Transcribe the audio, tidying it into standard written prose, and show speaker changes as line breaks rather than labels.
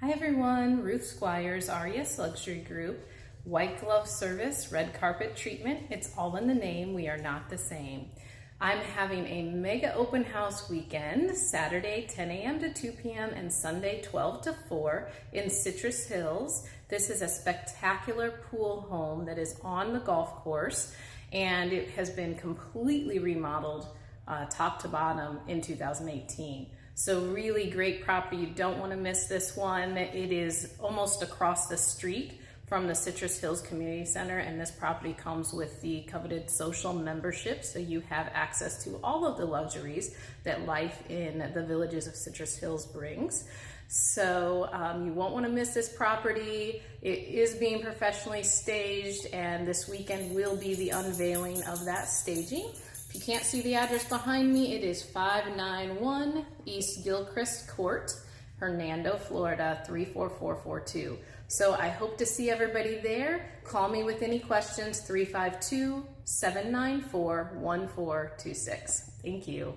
Hi everyone, Ruth Squires, RES Luxury Group, white glove service, red carpet treatment. It's all in the name, we are not the same. I'm having a mega open house weekend, Saturday 10 a.m. to 2 p.m. and Sunday 12 to 4 in Citrus Hills. This is a spectacular pool home that is on the golf course, and it has been completely remodeled top to bottom in 2018. So really great property. You don't want to miss this one. It is almost across the street from the Citrus Hills Community Center, and this property comes with the coveted social membership, so you have access to all of the luxuries that life in the villages of Citrus Hills brings. So you won't want to miss this property. It is being professionally staged, and this weekend will be the unveiling of that staging. If you can't see the address behind me, it is 591 E Gilchrist Ct, Hernando, Florida 34442. So I hope to see everybody there. Call me with any questions, 352-794-1426. Thank you.